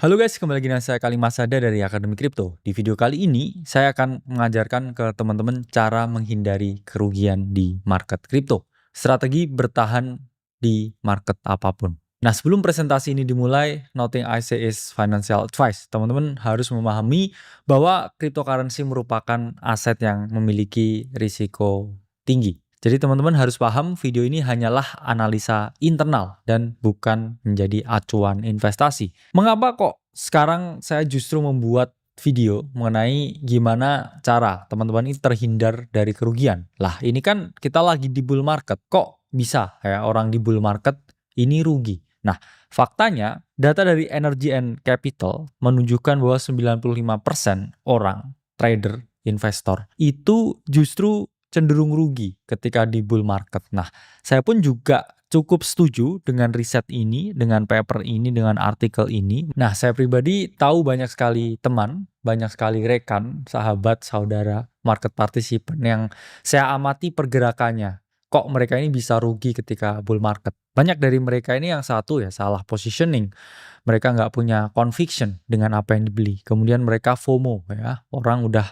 Halo guys, kembali lagi dengan saya Kalimasada dari Akademi Kripto. Di video kali ini, saya akan mengajarkan ke teman-teman cara menghindari kerugian di market kripto. Strategi bertahan di market apapun. Nah, sebelum presentasi ini dimulai, nothing I say is financial advice. Teman-teman harus memahami bahwa cryptocurrency merupakan aset yang memiliki risiko tinggi. Jadi teman-teman harus paham video ini hanyalah analisa internal dan bukan menjadi acuan investasi. Mengapa kok sekarang saya justru membuat video mengenai gimana cara teman-teman ini terhindar dari kerugian? Lah, ini kan kita lagi di bull market. Kok bisa ya orang di bull market ini rugi? Nah, faktanya data dari Energy and Capital menunjukkan bahwa 95% orang trader, investor itu justru cenderung rugi ketika di bull market. Nah, saya pun juga cukup setuju dengan riset ini, dengan paper ini, dengan artikel ini. Nah, saya pribadi tahu banyak sekali teman, banyak sekali rekan, sahabat, saudara, market participant yang saya amati pergerakannya. Kok mereka ini bisa rugi ketika bull market? Banyak dari mereka ini yang satu ya salah positioning. Mereka nggak punya conviction dengan apa yang dibeli. Kemudian mereka FOMO ya, orang udah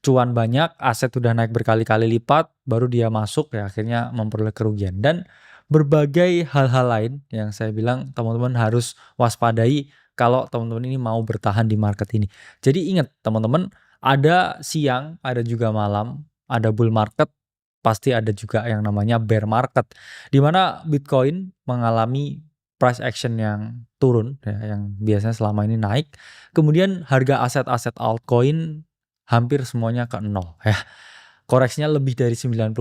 cuan banyak, aset udah naik berkali-kali lipat, baru dia masuk ya akhirnya memperoleh kerugian. Dan berbagai hal-hal lain yang saya bilang teman-teman harus waspadai kalau teman-teman ini mau bertahan di market ini. Jadi ingat teman-teman, ada siang, ada juga malam, ada bull market, pasti ada juga yang namanya bear market. Di mana Bitcoin mengalami price action yang turun, ya, yang biasanya selama ini naik. Kemudian harga aset-aset altcoin hampir semuanya ke nol ya. Koreksinya lebih dari 90%.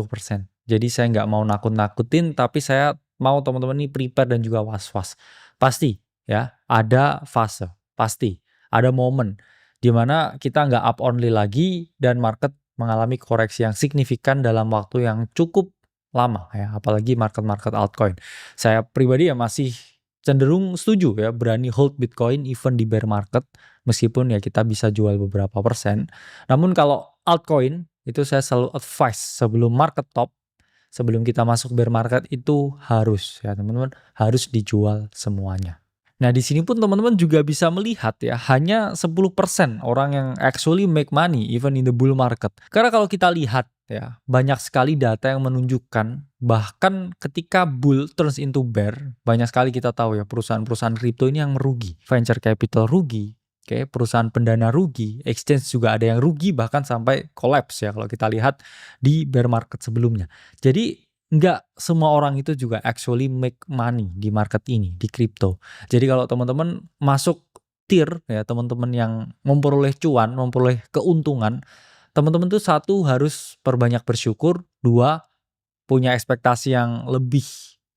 Jadi saya nggak mau nakut-nakutin, tapi saya mau teman-teman ini prepare dan juga was-was. Pasti ya, ada fase, pasti ada momen di mana kita nggak up only lagi dan market mengalami koreksi yang signifikan dalam waktu yang cukup lama ya, apalagi market-market altcoin. Saya pribadi ya masih cenderung setuju ya, berani hold Bitcoin even di bear market, meskipun ya kita bisa jual beberapa persen. Namun kalau altcoin itu saya selalu advice sebelum market top, sebelum kita masuk bear market itu harus ya teman-teman, harus dijual semuanya. Nah, di sini pun teman-teman juga bisa melihat ya, hanya 10% orang yang actually make money even in the bull market. Karena kalau kita lihat ya, banyak sekali data yang menunjukkan bahkan ketika bull turns into bear, banyak sekali kita tahu ya perusahaan-perusahaan kripto ini yang merugi. Venture capital rugi, oke, perusahaan pendana rugi, exchange juga ada yang rugi bahkan sampai collapse ya kalau kita lihat di bear market sebelumnya. Jadi nggak semua orang itu juga actually make money di market ini, di kripto. Jadi kalau teman-teman masuk tier ya, teman-teman yang memperoleh cuan, memperoleh keuntungan, teman-teman tuh satu harus perbanyak bersyukur, dua punya ekspektasi yang lebih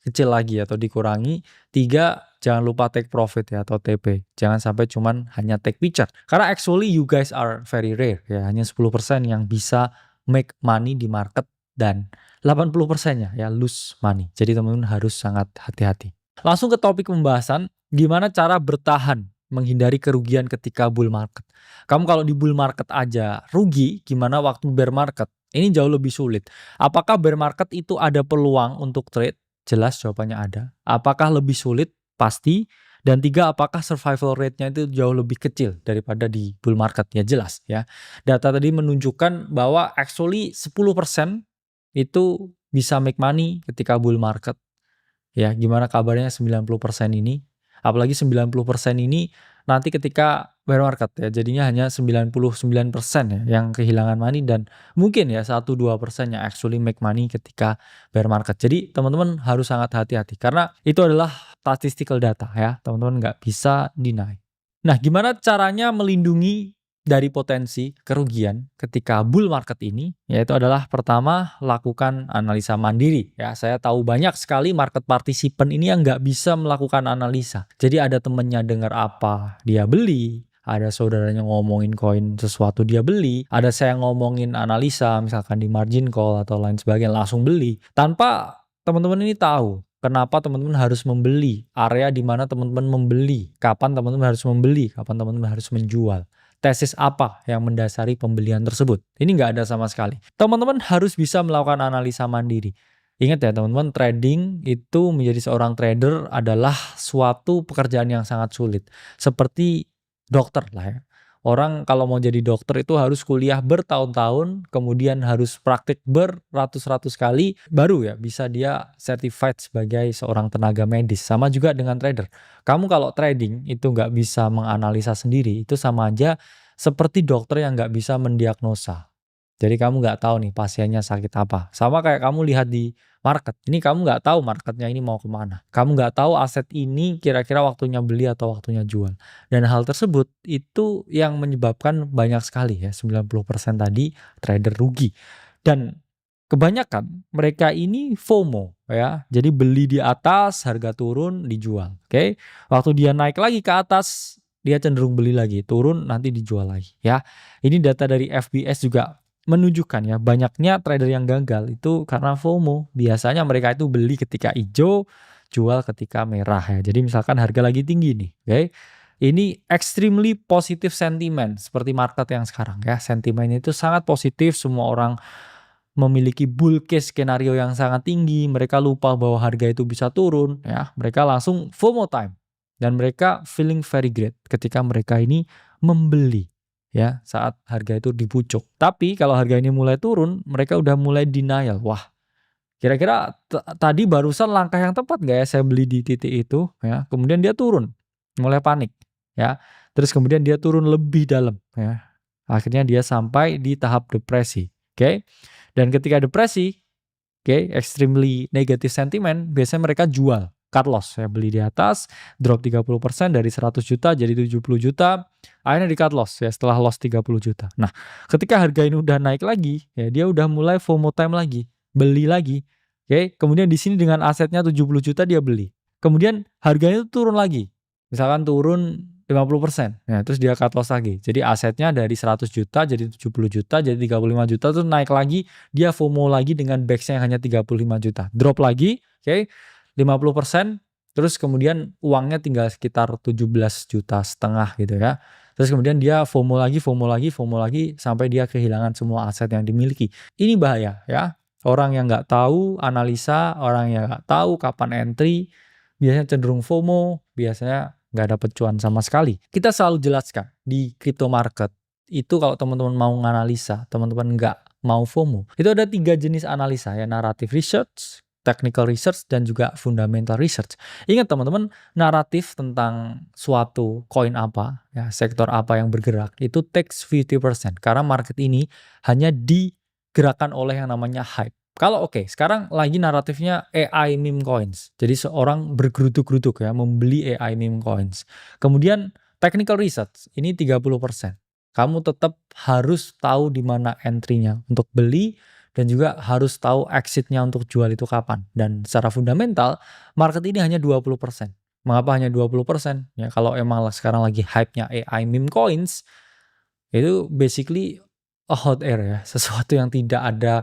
kecil lagi atau dikurangi, tiga jangan lupa take profit ya atau TP. Jangan sampai cuman hanya take picture. Karena actually you guys are very rare ya, hanya 10% yang bisa make money di market dan 80%-nya ya lose money. Jadi teman-teman harus sangat hati-hati. Langsung ke topik pembahasan, gimana cara bertahan menghindari kerugian ketika bull market. Kamu kalau di bull market aja rugi, gimana waktu bear market? Ini jauh lebih sulit. Apakah bear market itu ada peluang untuk trade? Jelas jawabannya ada. Apakah lebih sulit? Pasti. Dan tiga, apakah survival rate-nya itu jauh lebih kecil daripada di bull market? Ya jelas ya. Data tadi menunjukkan bahwa actually 10% itu bisa make money ketika bull market. Ya, gimana kabarnya 90% ini? Apalagi 90% ini nanti ketika bear market ya, jadinya hanya 99% ya yang kehilangan money dan mungkin ya 1-2% yang actually make money ketika bear market. Jadi teman-teman harus sangat hati-hati karena itu adalah statistical data ya, teman-teman nggak bisa deny. Nah, gimana caranya melindungi dari potensi kerugian ketika bull market ini? Yaitu adalah pertama, lakukan analisa mandiri. Ya, saya tahu banyak sekali market participant ini yang nggak bisa melakukan analisa. Jadi ada temennya dengar apa, dia beli. Ada saudaranya ngomongin koin sesuatu dia beli. Ada saya ngomongin analisa misalkan di margin call atau lain sebagainya langsung beli. Tanpa teman-teman ini tahu kenapa teman-teman harus membeli, area di mana teman-teman membeli, kapan teman-teman harus membeli, kapan teman-teman harus menjual. Tesis apa yang mendasari pembelian tersebut? Ini nggak ada sama sekali. Teman-teman harus bisa melakukan analisa mandiri. Ingat ya teman-teman, trading itu menjadi seorang trader adalah suatu pekerjaan yang sangat sulit. Seperti dokter lah ya. Orang kalau mau jadi dokter itu harus kuliah bertahun-tahun, kemudian harus praktik beratus-ratus kali, baru ya bisa dia certified sebagai seorang tenaga medis. Sama juga dengan trader. Kamu kalau trading itu nggak bisa menganalisa sendiri, itu sama aja seperti dokter yang nggak bisa mendiagnosa. Jadi kamu nggak tahu nih pasiennya sakit apa. Sama kayak kamu lihat di market. Ini kamu nggak tahu marketnya ini mau kemana. Kamu nggak tahu aset ini kira-kira waktunya beli atau waktunya jual. Dan hal tersebut itu yang menyebabkan banyak sekali ya 90% tadi trader rugi. Dan kebanyakan mereka ini FOMO ya. Jadi beli di atas, harga turun, dijual. Oke. Waktu dia naik lagi ke atas, dia cenderung beli lagi, turun nanti dijual lagi ya. Ini data dari FBS juga menunjukkan ya banyaknya trader yang gagal itu karena FOMO. Biasanya mereka itu beli ketika hijau, jual ketika merah ya. Jadi misalkan harga lagi tinggi nih, oke. Ini extremely positive sentiment seperti market yang sekarang ya. Sentimen itu sangat positif, semua orang memiliki bull case skenario yang sangat tinggi, mereka lupa bahwa harga itu bisa turun ya. Mereka langsung FOMO time dan mereka feeling very great ketika mereka ini membeli ya saat harga itu di pucuk. Tapi kalau harga ini mulai turun, mereka udah mulai denial. Wah, kira-kira tadi barusan langkah yang tepat nggak ya saya beli di titik itu ya. Kemudian dia turun, mulai panik ya. Terus kemudian dia turun lebih dalam ya. Akhirnya dia sampai di tahap depresi. Oke. Dan ketika depresi, oke, extremely negative sentiment, biasanya mereka jual. Cut loss, saya beli di atas, drop 30% dari 100 juta jadi 70 juta, akhirnya di cut loss ya setelah loss 30 juta. Nah, ketika harga ini udah naik lagi, ya dia udah mulai FOMO time lagi, beli lagi. Oke, kemudian di sini dengan asetnya 70 juta dia beli. Kemudian harganya itu turun lagi. Misalkan turun 50%. Nah, terus dia cut loss lagi. Jadi asetnya dari 100 juta jadi 70 juta, jadi 35 juta, terus naik lagi, dia FOMO lagi dengan backs-nya yang hanya 35 juta. Drop lagi, oke. 50%, terus kemudian uangnya tinggal sekitar 17 juta setengah gitu ya. Terus kemudian dia FOMO lagi, sampai dia kehilangan semua aset yang dimiliki. Ini bahaya ya. Orang yang nggak tahu analisa, orang yang nggak tahu kapan entry, biasanya cenderung FOMO, biasanya nggak dapat cuan sama sekali. Kita selalu jelaskan di crypto market, itu kalau teman-teman mau menganalisa, teman-teman nggak mau FOMO, itu ada 3 jenis analisa ya, narrative research, technical research, dan juga fundamental research. Ingat teman-teman, naratif tentang suatu koin apa, ya, sektor apa yang bergerak, itu takes 50%. Karena market ini hanya digerakkan oleh yang namanya hype. Kalau sekarang lagi naratifnya AI meme coins. Jadi seorang bergeruduk-geruduk ya, membeli AI meme coins. Kemudian technical research, ini 30%. Kamu tetap harus tahu di mana entry-nya untuk beli, dan juga harus tahu exit-nya untuk jual itu kapan. Dan secara fundamental, market ini hanya 20%. Mengapa hanya 20%? Ya kalau emang sekarang lagi hype-nya AI meme coins, itu basically a hot air ya. Sesuatu yang tidak ada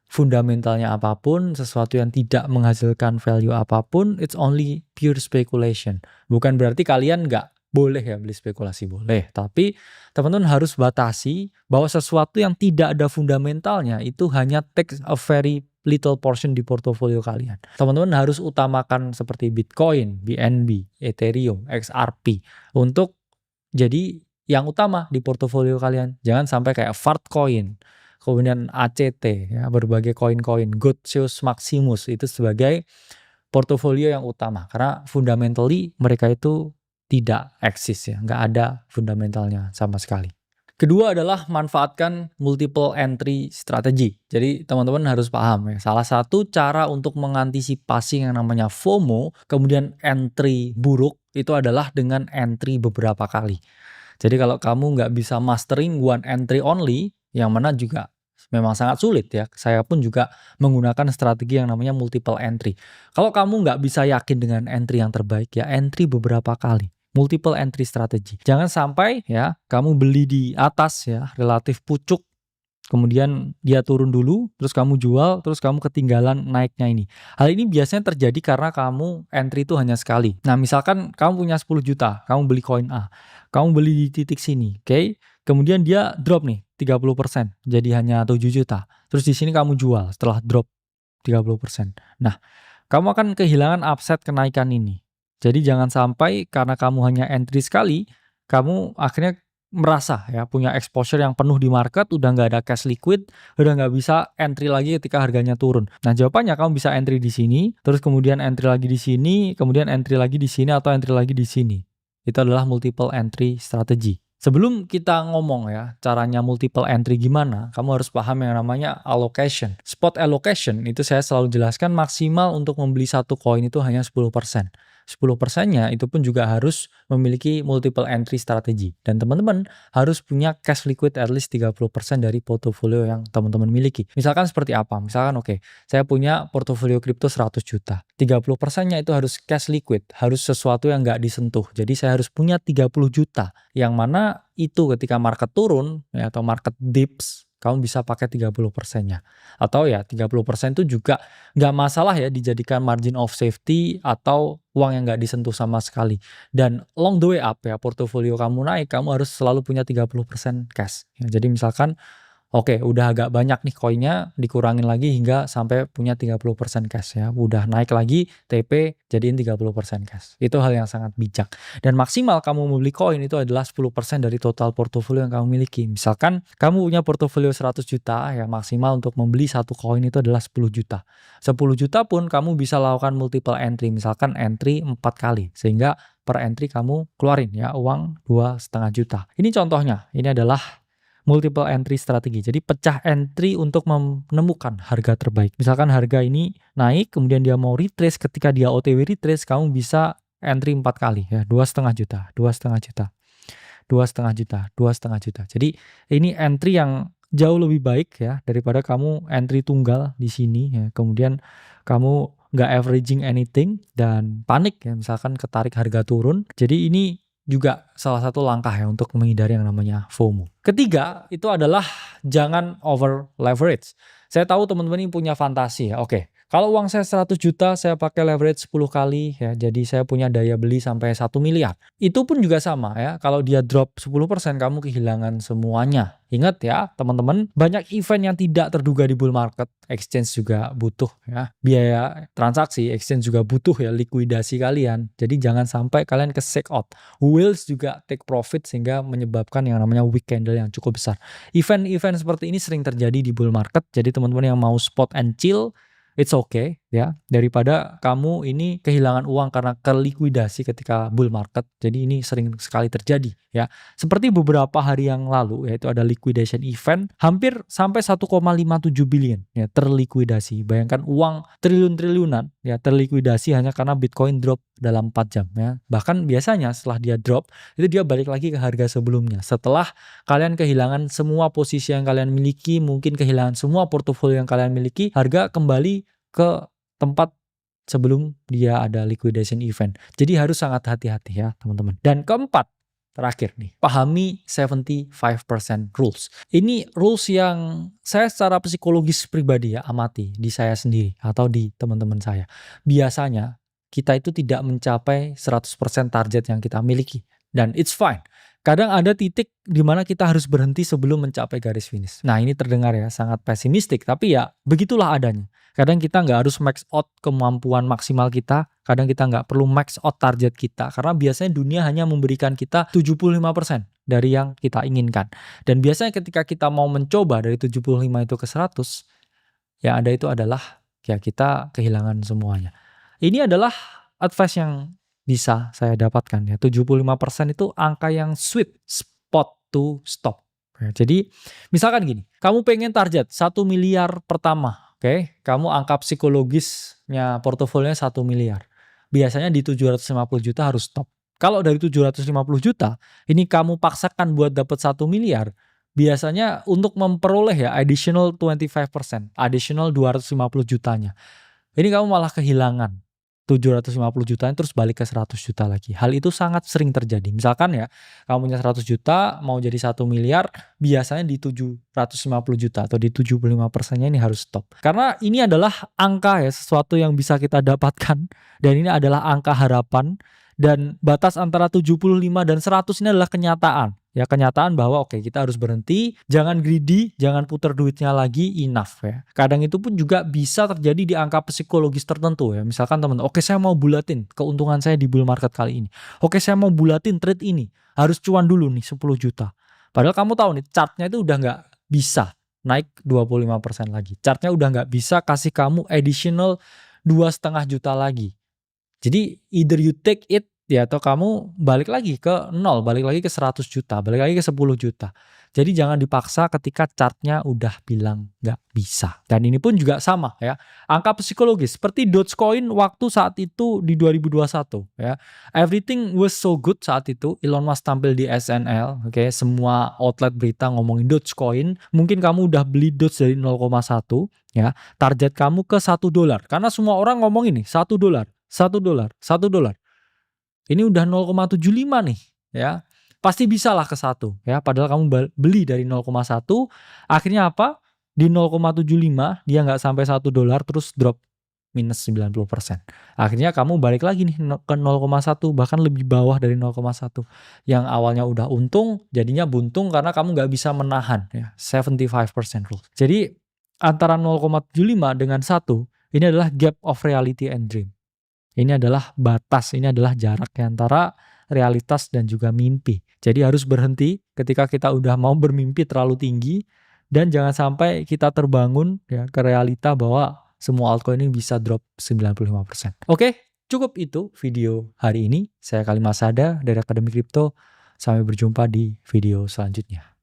fundamentalnya apapun, sesuatu yang tidak menghasilkan value apapun, it's only pure speculation. Bukan berarti kalian nggak boleh ya beli spekulasi, boleh. Tapi teman-teman harus batasi bahwa sesuatu yang tidak ada fundamentalnya itu hanya take a very little portion di portofolio kalian. Teman-teman harus utamakan seperti Bitcoin, BNB, Ethereum, XRP untuk jadi yang utama di portofolio kalian. Jangan sampai kayak Fartcoin, kemudian ACT ya, berbagai koin-koin, Goldzeus Maximus itu sebagai portofolio yang utama karena fundamentally mereka itu tidak eksis ya, nggak ada fundamentalnya sama sekali. Kedua adalah manfaatkan multiple entry strategi. Jadi teman-teman harus paham ya, salah satu cara untuk mengantisipasi yang namanya FOMO, kemudian entry buruk, itu adalah dengan entry beberapa kali. Jadi kalau kamu nggak bisa mastering one entry only, yang mana juga memang sangat sulit ya. Saya pun juga menggunakan strategi yang namanya multiple entry. Kalau kamu nggak bisa yakin dengan entry yang terbaik ya, entry beberapa kali. Multiple entry strategi. Jangan sampai ya kamu beli di atas ya, relatif pucuk, kemudian dia turun dulu, terus kamu jual, terus kamu ketinggalan naiknya ini. Hal ini biasanya terjadi karena kamu entry itu hanya sekali. Nah misalkan kamu punya 10 juta, kamu beli koin A, kamu beli di titik sini, oke? Kemudian dia drop nih 30%, jadi hanya 7 juta. Terus di sini kamu jual setelah drop 30%. Nah, kamu akan kehilangan upside kenaikan ini. Jadi jangan sampai karena kamu hanya entry sekali, kamu akhirnya merasa ya punya exposure yang penuh di market, udah nggak ada cash liquid, udah nggak bisa entry lagi ketika harganya turun. Nah, jawabannya kamu bisa entry di sini, terus kemudian entry lagi di sini, kemudian entry lagi di sini atau entry lagi di sini. Itu adalah multiple entry strategy. Sebelum kita ngomong ya caranya multiple entry gimana, kamu harus paham yang namanya allocation. Spot allocation itu saya selalu jelaskan maksimal untuk membeli satu koin itu hanya 10%. 10%-nya itu pun juga harus memiliki multiple entry strategi. Dan teman-teman harus punya cash liquid at least 30% dari portofolio yang teman-teman miliki. Misalkan seperti apa? Misalkan saya punya portofolio kripto 100 juta. 30%-nya itu harus cash liquid, harus sesuatu yang nggak disentuh. Jadi saya harus punya 30 juta. Yang mana itu ketika market turun ya, atau market dips, kamu bisa pakai 30%-nya. Atau ya 30% itu juga nggak masalah ya dijadikan margin of safety atau uang yang nggak disentuh sama sekali. Dan along the way up ya, portofolio kamu naik, kamu harus selalu punya 30% cash. Ya, jadi misalkan udah agak banyak nih koinnya, dikurangin lagi hingga sampai punya 30% cash ya. Udah naik lagi TP jadiin 30% cash. Itu hal yang sangat bijak. Dan maksimal kamu membeli koin itu adalah 10% dari total portofolio yang kamu miliki. Misalkan kamu punya portofolio 100 juta ya, maksimal untuk membeli satu koin itu adalah 10 juta. 10 juta pun kamu bisa lakukan multiple entry. Misalkan entry 4 kali. Sehingga per entry kamu keluarin ya uang 2,5 juta. Ini contohnya. Ini adalah multiple entry strategi. Jadi pecah entry untuk menemukan harga terbaik. Misalkan harga ini naik, kemudian dia mau retrace, ketika dia OTW retrace, kamu bisa entry 4 kali ya, 2,5 juta, 2,5 juta, 2,5 juta, 2,5 juta. Jadi ini entry yang jauh lebih baik ya daripada kamu entry tunggal di sini ya. Kemudian kamu nggak averaging anything dan panik ya, misalkan ketarik harga turun. Jadi ini juga salah satu langkah ya untuk menghindari yang namanya FOMO. Ketiga, itu adalah jangan over leverage. Saya tahu teman-teman ini punya fantasi ya. Kalau uang saya 100 juta, saya pakai leverage 10 kali ya. Jadi saya punya daya beli sampai 1 miliar. Itu pun juga sama ya. Kalau dia drop 10%, kamu kehilangan semuanya. Ingat ya teman-teman, banyak event yang tidak terduga di bull market. Exchange juga butuh ya. Biaya transaksi, exchange juga butuh ya likuidasi kalian. Jadi jangan sampai kalian ke shake out. Whales juga take profit sehingga menyebabkan yang namanya weak candle yang cukup besar. Event-event seperti ini sering terjadi di bull market. Jadi teman-teman yang mau spot and chill, it's okay ya, daripada kamu ini kehilangan uang karena kelikuidasi ketika bull market. Jadi ini sering sekali terjadi ya. Seperti beberapa hari yang lalu yaitu ada liquidation event hampir sampai 1,57 billion ya terlikuidasi. Bayangkan uang triliun-triliunan ya terlikuidasi hanya karena Bitcoin drop dalam 4 jam ya. Bahkan biasanya setelah dia drop itu dia balik lagi ke harga sebelumnya. Setelah kalian kehilangan semua posisi yang kalian miliki, mungkin kehilangan semua portofolio yang kalian miliki, harga kembali ke tempat sebelum dia ada liquidation event. Jadi harus sangat hati-hati ya teman-teman. Dan keempat, terakhir nih, pahami 75% rules. Ini rules yang saya secara psikologis pribadi ya amati di saya sendiri atau di teman-teman saya. Biasanya kita itu tidak mencapai 100% target yang kita miliki. Dan it's fine. Kadang ada titik di mana kita harus berhenti sebelum mencapai garis finish. Nah ini terdengar ya sangat pesimistik, tapi ya begitulah adanya. Kadang kita nggak harus max out kemampuan maksimal kita, kadang kita nggak perlu max out target kita. Karena biasanya dunia hanya memberikan kita 75% dari yang kita inginkan. Dan biasanya ketika kita mau mencoba dari 75 itu ke 100, yang ada itu adalah ya kita kehilangan semuanya. Ini adalah advice yang bisa saya dapatkan ya. 75% itu angka yang sweet spot to stop. Ya, jadi misalkan gini, kamu pengen target 1 miliar pertama, kamu angka psikologisnya portofolionya 1 miliar. Biasanya di 750 juta harus stop. Kalau dari 750 juta, ini kamu paksakan buat dapat 1 miliar, biasanya untuk memperoleh ya additional 25%, additional 250 jutanya. Ini kamu malah kehilangan 750 jutanya terus balik ke 100 juta lagi. Hal itu sangat sering terjadi. Misalkan ya, kamu punya 100 juta mau jadi 1 miliar, biasanya di 750 juta atau di 75%-nya ini harus stop. Karena ini adalah angka ya, sesuatu yang bisa kita dapatkan dan ini adalah angka harapan Dan batas antara 75 dan 100 ini adalah kenyataan. Ya, kenyataan bahwa oke, kita harus berhenti, jangan greedy, jangan putar duitnya lagi, enough ya. Kadang itu pun juga bisa terjadi di angka psikologis tertentu ya. Misalkan teman, oke saya mau bulatin keuntungan saya di bull market kali ini. Oke, saya mau bulatin trade ini. Harus cuan dulu nih 10 juta. Padahal kamu tahu nih chartnya itu udah nggak bisa naik 25% lagi. Chartnya udah nggak bisa kasih kamu additional 2,5 juta lagi. Jadi either you take it ya, atau kamu balik lagi ke nol, balik lagi ke 100 juta, balik lagi ke 10 juta. Jadi jangan dipaksa ketika chartnya udah bilang nggak bisa. Dan ini pun juga sama ya. Angka psikologis seperti Dogecoin waktu saat itu di 2021 ya. Everything was so good saat itu. Elon Musk tampil di SNL, oke, semua outlet berita ngomongin Dogecoin. Mungkin kamu udah beli Doge dari 0,1 ya. Target kamu ke $1 karena semua orang ngomong ini $1, $1. Ini udah 0,75 nih ya. Pasti bisa lah ke 1 ya. Padahal kamu beli dari 0,1, akhirnya apa? Di 0,75 dia nggak sampai $1 terus drop minus 90%. Akhirnya kamu balik lagi nih ke 0,1, bahkan lebih bawah dari 0,1. Yang awalnya udah untung jadinya buntung karena kamu nggak bisa menahan ya. 75% rule. Jadi antara 0,75 dengan 1 ini adalah gap of reality and dream. Ini adalah batas, ini adalah jarak antara realitas dan juga mimpi. Jadi harus berhenti ketika kita udah mau bermimpi terlalu tinggi, dan jangan sampai kita terbangun ya ke realita bahwa semua altcoin ini bisa drop 95%. Oke, cukup itu video hari ini. Saya Khalid Masada dari Akademi Kripto. Sampai berjumpa di video selanjutnya.